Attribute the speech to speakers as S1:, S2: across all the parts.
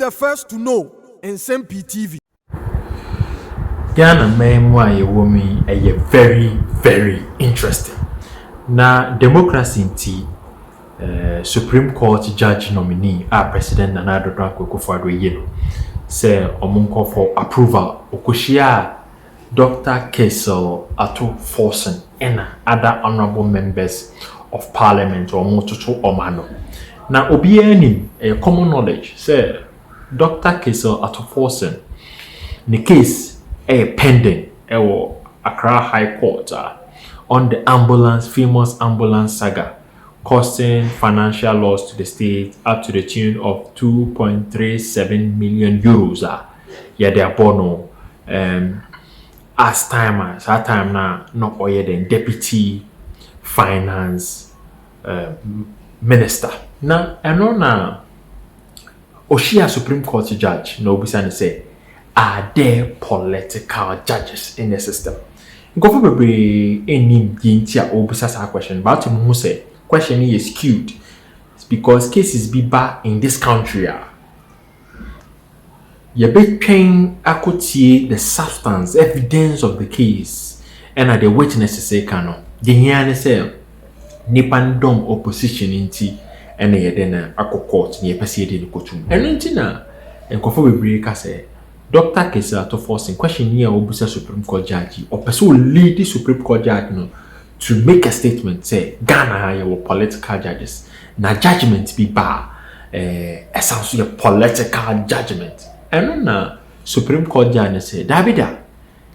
S1: the first to know Nsem-Pii TV.
S2: Ghana memoir woman a very, very interesting. Now, democracy in Supreme Court judge nominee, our President Nana Addo Akufo-Addo yeno, say omunko for approval. Okushia Dr. Ato Forson and other honorable members of Parliament or Mototo Omano. Now, obianim a common knowledge say Dr. Ato Forson, the case pending Accra High Court on the famous ambulance saga, costing financial loss to the state up to the tune of 2.37 million euros. Yeah, they are bono as time now not oyer than deputy finance minister. Now, I know now Oshia Supreme Court judge no bisa say, are there political judges in the system? Go for any gintia or bisa question about him who say question is skewed. It's because cases be bad in this country. You be trained akutie the substance, evidence of the case, and at the witnesses say cano. The yana say nipandom opposition inti and ye then a court near Pessi de Cotum. And intina and Kofo Breaker say Dr. Ato Forson question here Obusa Supreme Court judge or person lead the Supreme Court judge to make a statement say Ghana your political judges. Now judgment be bar essentially a political judgment. And now Supreme Court judge say Davida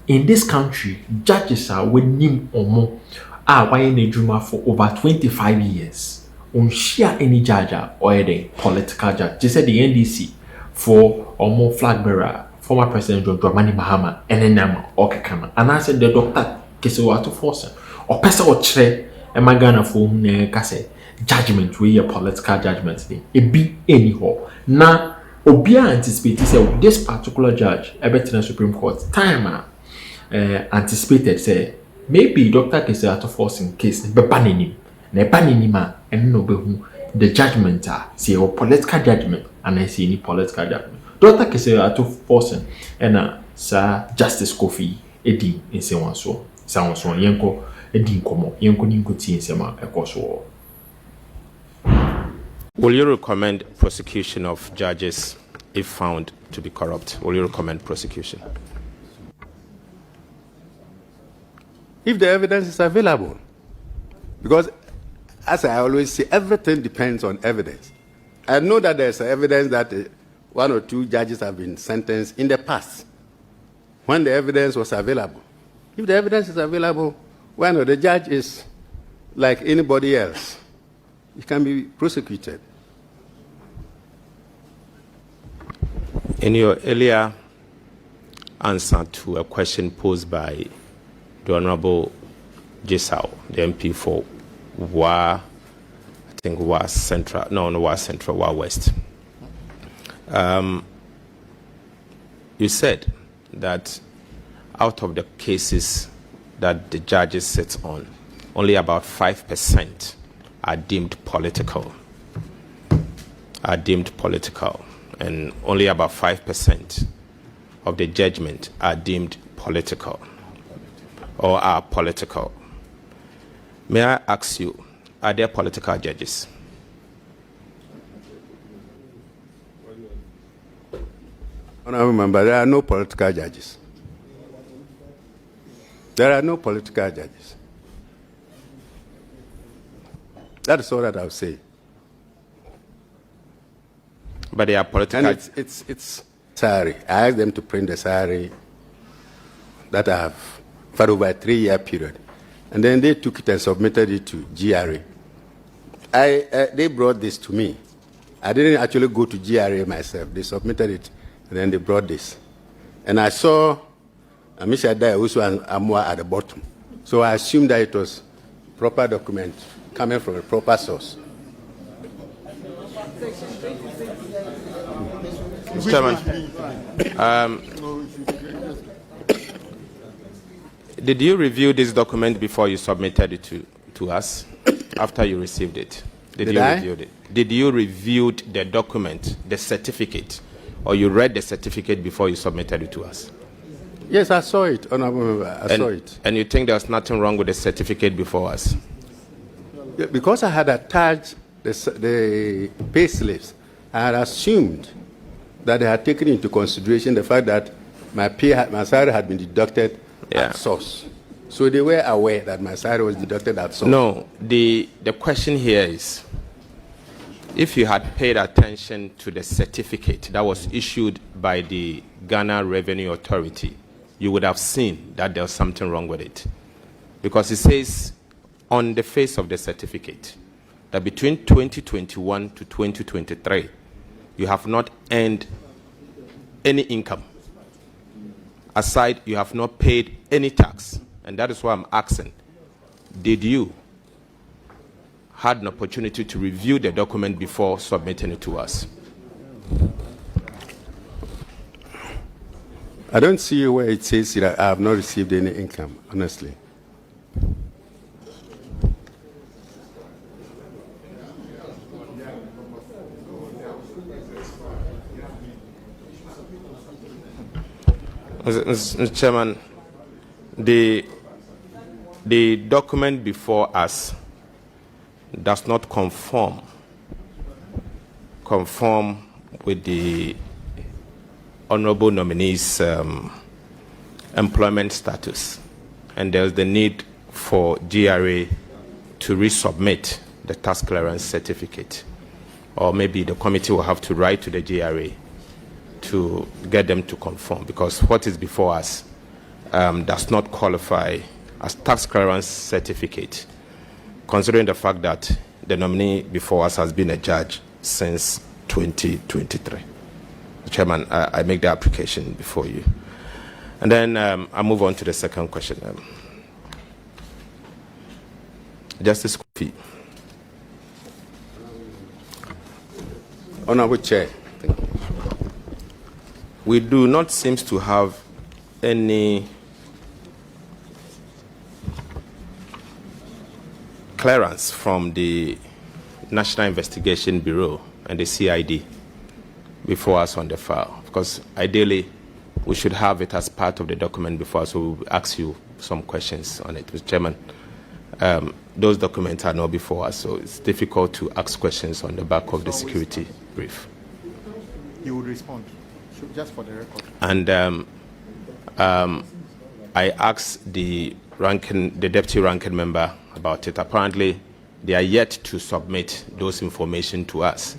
S2: in this country judges are winning or more why in a drama for over 25 years. On share any judge or a political judge. Just said the NDC for or more flag bearer, former President John Dramani Mahama, and then Nama Okekama. And I said the Dr. Ato Forson or person or tre and my Ghana for whom kase judgment we a political judgment thing. It be anyhow. Now Obia anticipated say this particular judge Everton Supreme Court time anticipated say maybe Dr. Ato Forson case be banning him and no be the judgment say or political judgment and I see any political judgment. Dr. Ato Forson and Sir Justice Kofi Edi in Sewanso Yenko Edi Komo Yenko Ninkuti in Sema Ekoso.
S3: Will you recommend prosecution of judges if found to be corrupt? Will you recommend prosecution?
S4: If the evidence is available. Because, as I always say, everything depends on evidence. I know that there's evidence that one or two judges have been sentenced in the past when the evidence was available. If the evidence is available, when the judge is like anybody else, he can be prosecuted.
S3: In your earlier answer to a question posed by the Honorable Judicial, the MP for Wa Central, Wa West, you said that out of the cases that the judges sit on, only about 5% are deemed political. And only about 5% of the judgment are deemed political or are political. May I ask you, are there political judges?
S4: Honorable member, there are no political judges. There are no political judges. That is all that I'll say.
S3: But they are political.
S4: And it's sorry. I asked them to print the salary that I have for over a 3-year period. And then they took it and submitted it to GRA. They brought this to me. I didn't actually go to GRA myself. They submitted it, and then they brought this. And I saw Mr. Dayusu and Amwa at the bottom. So I assumed that it was proper document coming from a proper source.
S3: Mr. Chairman, did you review this document before you submitted it to us? After you received it? Did you review it? Did you review the document, the certificate or you read the certificate before you submitted it to us?
S4: Yes, I saw it, Honorable Member. I saw it.
S3: And you think there's nothing wrong with the certificate before us?
S4: Yeah, because I had attached the pay slips, I had assumed that they had taken into consideration the fact that my salary had been deducted at source. So they were aware that my salary was deducted at source.
S3: No, the question here is, if you had paid attention to the certificate that was issued by the Ghana Revenue Authority, you would have seen that there was something wrong with it. Because it says on the face of the certificate that between 2021 to 2023, you have not earned any income. Aside, you have not paid any tax. And that is why I'm asking, did you had an opportunity to review the document before submitting it to us?
S4: I don't see where it says that I have not received any income, honestly.
S3: Mr. Chairman, the document before us does not conform with the honorable nominee's employment status, and there's the need for GRA to resubmit the tax clearance certificate, or maybe the committee will have to write to the GRA to get them to conform, because what is before us does not qualify as tax clearance certificate, considering the fact that the nominee before us has been a judge since 2023. Chairman, I make the application before you. And then I move on to the second question. Justice Kofi.
S4: Honorable Chair. Thank you.
S3: We do not seem to have any clearance from the National Investigation Bureau and the CID before us on the file, because ideally we should have it as part of the document before us, so we'll ask you some questions on it. Mr. Chairman, those documents are not before us, so it's difficult to ask questions on the back of the security brief.
S5: You would respond, just for the record.
S3: And I asked the deputy ranking member about it. Apparently, they are yet to submit those information to us,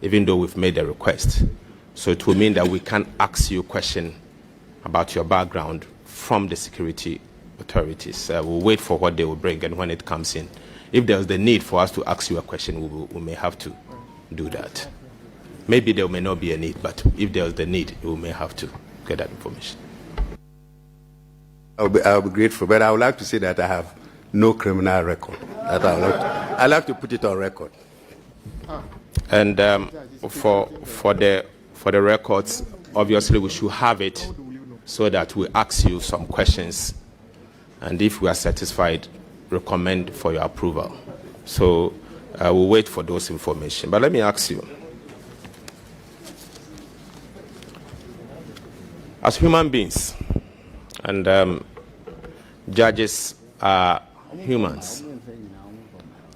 S3: even though we've made a request. So it will mean that we can't ask you a question about your background from the security authorities. We'll wait for what they will bring, and when it comes in, if there's the need for us to ask you a question, we may have to do that. Maybe there may not be a need, but if there's the need, we may have to get that information.
S4: I'll be grateful, but I would like to say that I have no criminal record. I'd like to put it on record.
S3: And for the records, obviously we should have it so that we ask you some questions, and if we are satisfied, recommend for your approval. So we'll wait for those information. But let me ask you, as human beings, and judges are humans,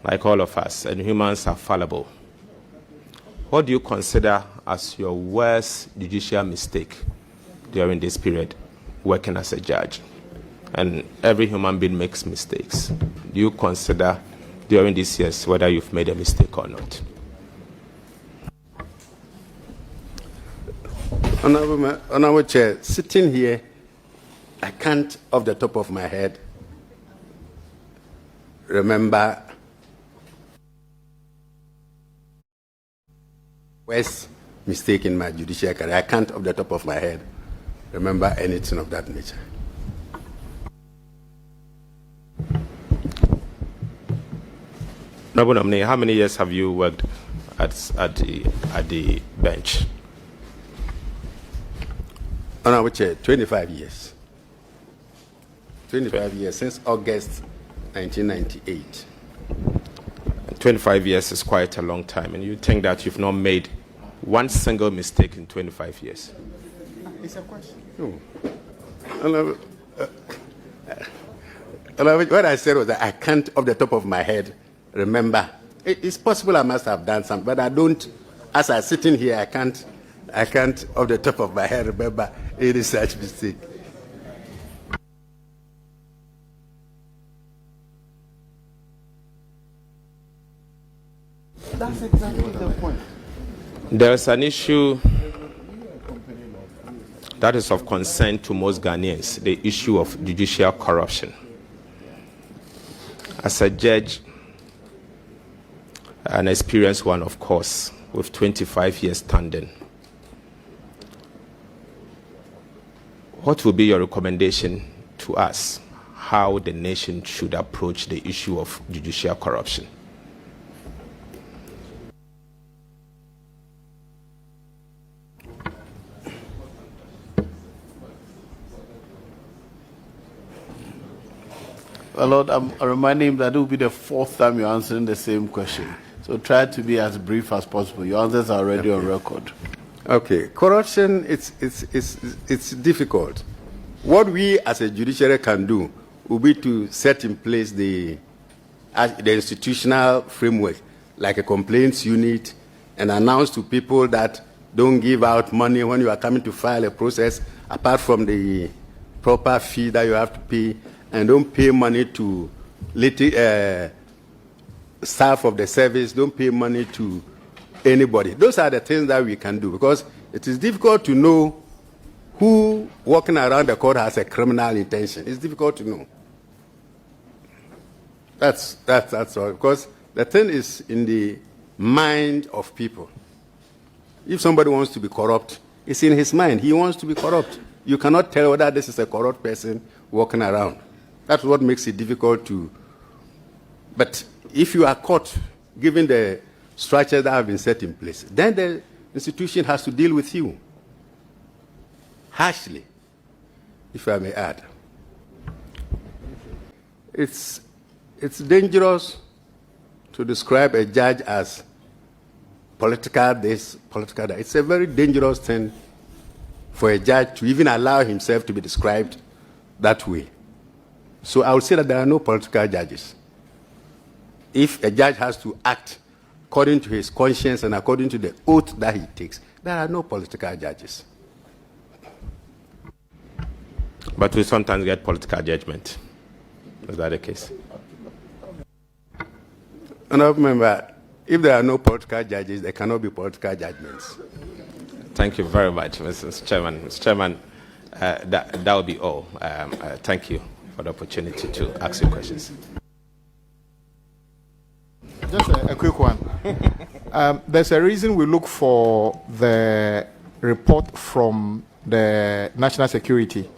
S3: like all of us, and humans are fallible. What do you consider as your worst judicial mistake during this period working as a judge? And every human being makes mistakes. Do you consider during these years whether you've made a mistake or not?
S4: Honorable Chair, sitting here, I can't, off the top of my head, remember worst mistake in my judicial career. I can't, off the top of my head, remember anything of that nature.
S3: Honorable nominee, how many years have you worked at the bench?
S4: Honorable Chair, 25 years. 25 years, since August 1998.
S3: 25 years is quite a long time, and you think that you've not made One single mistake in 25 years.
S5: It's a question.
S4: No. What I said was that I can't, off the top of my head, remember. It's possible I must have done something, but I don't. As I sit in here, I can't, off the top of my head, remember any such mistake.
S5: That's exactly the point.
S3: There is an issue that is of concern to most Ghanaians, the issue of judicial corruption. As a judge, an experienced one, of course, with 25 years standing, what will be your recommendation to us how the nation should approach the issue of judicial corruption?
S6: Well, Lord, I'm reminding him that it will be the fourth time you're answering the same question. So try to be as brief as possible. Your answers are already on record.
S4: Okay, corruption, it's difficult. What we as a judiciary can do will be to set in place the institutional framework, like a complaints unit, and announce to people that don't give out money when you are coming to file a process, apart from the proper fee that you have to pay, and don't pay money to staff of the service, don't pay money to anybody. Those are the things that we can do, because it is difficult to know who walking around the court has a criminal intention. It's difficult to know. That's all, because the thing is in the mind of people. If somebody wants to be corrupt, it's in his mind. He wants to be corrupt. You cannot tell whether this is a corrupt person walking around. That's what makes it difficult to. But if you are caught, given the structures that have been set in place, then the institution has to deal with you harshly, if I may add. It's dangerous to describe a judge as political this, political that. It's a very dangerous thing for a judge to even allow himself to be described that way. So I would say that there are no political judges. If a judge has to act according to his conscience and according to the oath that he takes, there are no political judges.
S3: But we sometimes get political judgment. Is that the case?
S4: Honourable Member, if there are no political judges, there cannot be political judgments.
S3: Thank you very much, Mr. Chairman. Mr. Chairman, that will be all. Thank you for the opportunity to ask you questions.
S5: Just a quick one. There's a reason we look for the report from the National Security.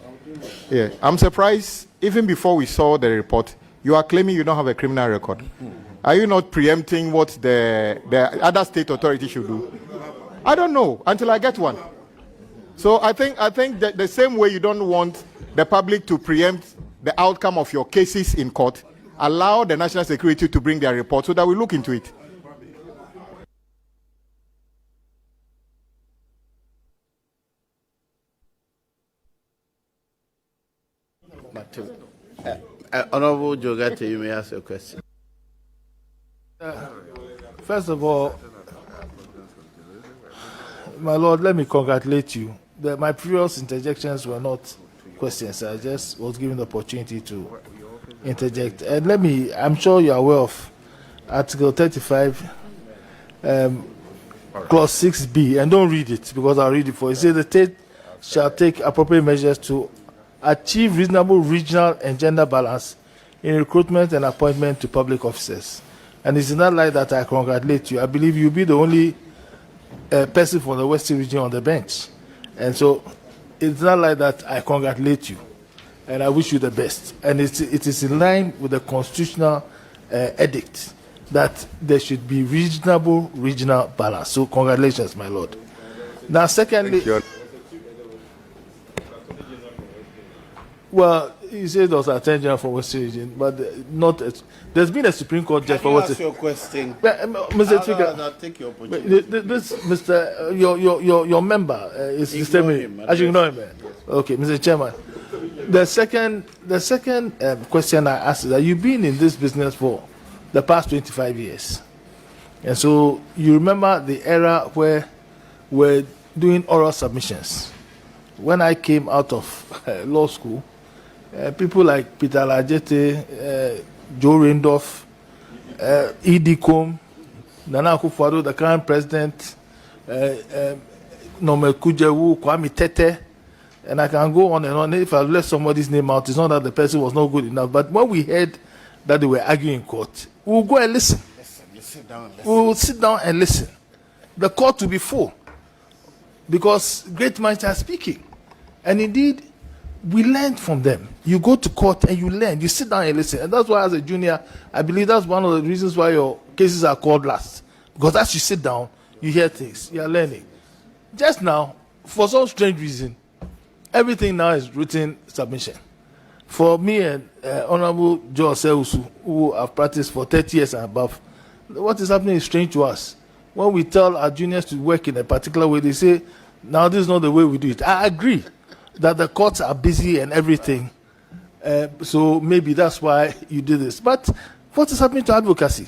S5: Yeah, I'm surprised, even before we saw the report, you are claiming you don't have a criminal record. Are you not preempting what the other state authority should do? I don't know until I get one. So I think that the same way you don't want the public to preempt the outcome of your cases in court, allow the National Security to bring their report so that we look into it.
S6: Honorable Jogate, you may ask your question.
S7: First of all, my Lord, let me congratulate you. My previous interjections were not questions. I just was given the opportunity to interject. And I'm sure you're aware of Article 35, Clause 6B, and don't read it because I'll read it for you. It says the state shall take appropriate measures to achieve reasonable regional and gender balance in recruitment and appointment to public officers. And it's not like that I congratulate you. I believe you'll be the only person from the Western region on the bench. And so it's not like that I congratulate you. And I wish you the best. And it is in line with the constitutional edict that there should be reasonable regional balance. So congratulations, my Lord. Now, secondly, well, You said there was attorney general for Western region, but not. There's been a Supreme Court judge for
S6: What's
S7: Western.
S6: your question?
S7: Mr. Speaker,
S6: I'll take your opportunity.
S7: this Mr. Your member is disturbing him. I should ignore him. Okay, Mr. Chairman. The second question I asked is that you've been in this business for the past 25 years, and so you remember the era where we're doing oral submissions. When I came out of law school, people like Peter Lajete, Joe Randolph, E.D. Combe, Nana Akufo-Addo, the current president, Norman Kujewu, Kwame Tete, and I can go on and on. If I left somebody's name out, it's not that the person was not good enough. But when we heard that they were arguing in court, we will go and listen. We will sit down and listen. The court will be full because great minds are speaking. And indeed, we learned from them. You go to court and you learn. You sit down and listen. And that's why, as a junior, I believe that's one of the reasons why your cases are called last. Because as you sit down, you hear things. You are learning. Just now, for some strange reason, everything now is written submission. For me and Honorable Joe Seusu, who have practiced for 30 years and above, what is happening is strange to us. When we tell our juniors to work in a particular way, they say, now this is not the way we do it. I agree that the courts are busy and everything. So maybe that's why you did this. But what is happening to advocacy?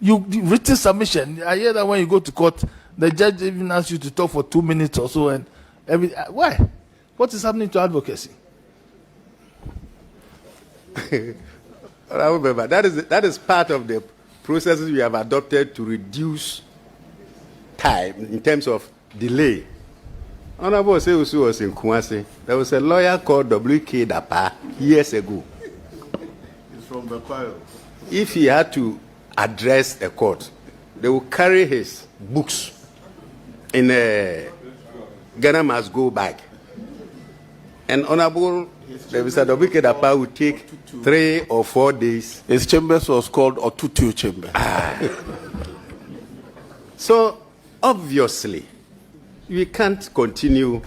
S7: You written submission. I hear that when you go to court, the judge even asks you to talk for 2 minutes or so. And why? What is happening to advocacy?
S4: Remember, that is part of the processes we have adopted to reduce time in terms of delay. Honorable Seusu was in Kumasi. There was a lawyer called W.K. Dapa years ago.
S6: He's from Bequio.
S4: If he had to address a court, they would carry his books in a Ghana Must Go bag. And Honorable Mr. W.K. Dapa would take 3 or 4 days.
S6: His chambers was called Otutu Chamber.
S4: So, obviously, we can't continue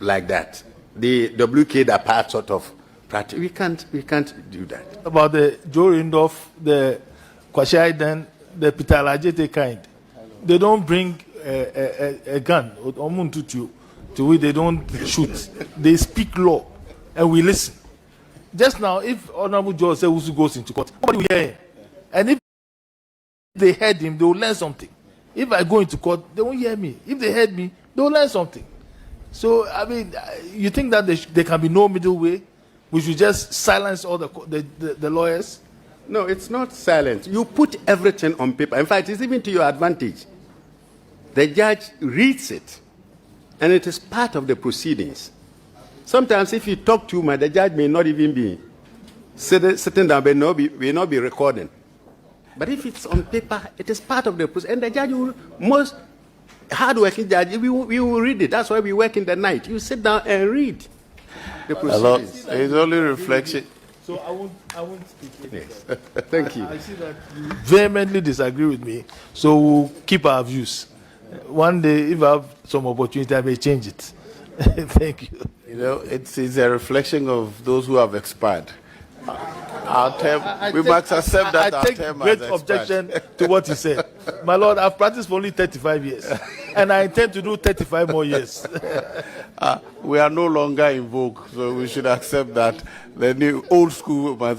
S4: like that. The W.K. Dapa sort of practice. We can't do that.
S7: About the Joe Randolph, the Kwasi Aiden, the Peter Lajete kind, they don't bring a gun to which they don't shoot. They speak law, and we listen. Just now, if Honorable Joe Seusu goes into court, nobody will hear him. And if they heard him, they will learn something. If I go into court, they won't hear me. If they heard me, they will learn something. So, I mean, you think that there can be no middle way? We should just silence all the lawyers?
S4: No, it's not silence. You put everything on paper. In fact, it's even to your advantage. The judge reads it, and it is part of the proceedings. Sometimes if you talk too much, the judge may not even be sitting down, may not be recording. But if it's on paper, it is part of the process. And the judge will, most hard-working judge, we will read it. That's why we work in the night. You sit down and read the proceedings.
S6: It's only reflection.
S7: So I won't speak.
S4: Yes. Thank you.
S7: I see that you vehemently disagree with me. So we'll keep our views. One day, if I have some opportunity, I may change it. Thank you.
S6: You know, it's a reflection of those who have expired. Our term, we must accept that our
S7: I take
S6: term
S7: great
S6: has
S7: objection to what you said. My Lord, I've practiced for only 35 years, and I intend to do 35 more years.
S6: We are no longer in vogue, so we should accept that the new old school must